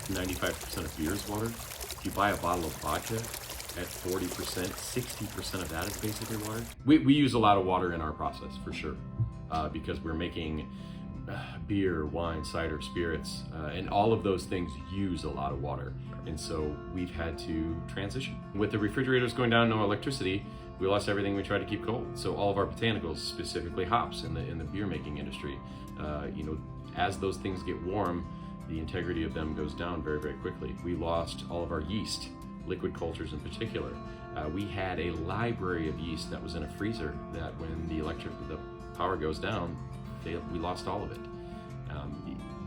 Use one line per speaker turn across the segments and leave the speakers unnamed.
95% of beer is water. If you buy a bottle of vodka at 40%, 60% of that is basically water. We use a lot of water in our process for sure, because we're making beer, wine, cider, spirits, and all of those things use a lot of water. And so we've had to transition. With the refrigerators going down, no electricity, we lost everything we tried to keep cold. So all of our botanicals, specifically hops in the beer making industry, as those things get warm, the integrity of them goes down very, very quickly. We lost all of our yeast, liquid cultures in particular. We had a library of yeast that was in a freezer that when the power goes down, we lost all of it.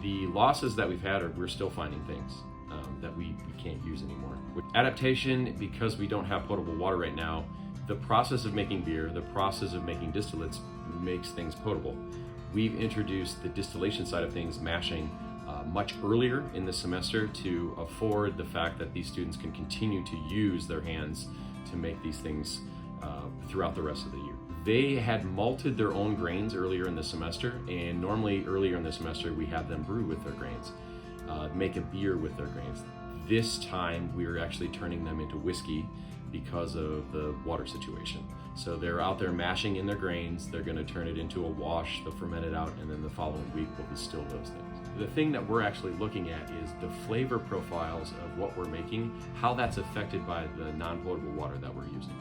The losses that we've had we're still finding things that we can't use anymore. With adaptation, because we don't have potable water right now, the process of making beer, the process of making distillates makes things potable. We've introduced the distillation side of things, mashing, much earlier in the semester to afford the fact that these students can continue to use their hands to make these things throughout the rest of the year. They had malted their own grains earlier in the semester, and normally earlier in the semester we have them brew with their grains, make a beer with their grains. This time we're actually turning them into whiskey because of the water situation. So they're out there mashing in their grains, they're gonna turn it into a wash, they'll ferment it out, and then the following week we'll distill those things. The thing that we're actually looking at is the flavor profiles of what we're making, how that's affected by the non-potable water that we're using.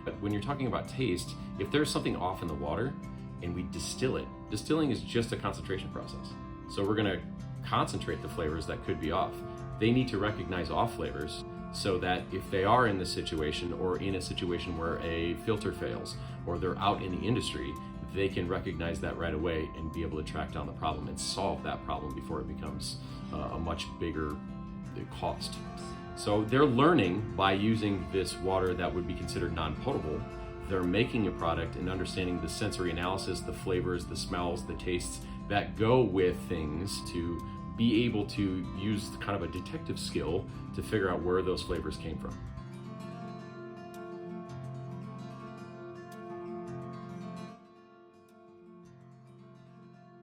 But when you're talking about taste, if there's something off in the water and we distill it, distilling is just a concentration process. So we're gonna concentrate the flavors that could be off. They need to recognize off flavors so that if they are in this situation or in a situation where a filter fails or they're out in the industry, they can recognize that right away and be able to track down the problem and solve that problem before it becomes a much bigger cost. So they're learning by using this water that would be considered non-potable. They're making a product and understanding the sensory analysis, the flavors, the smells, the tastes that go with things to be able to use kind of a detective skill to figure out where those flavors came from.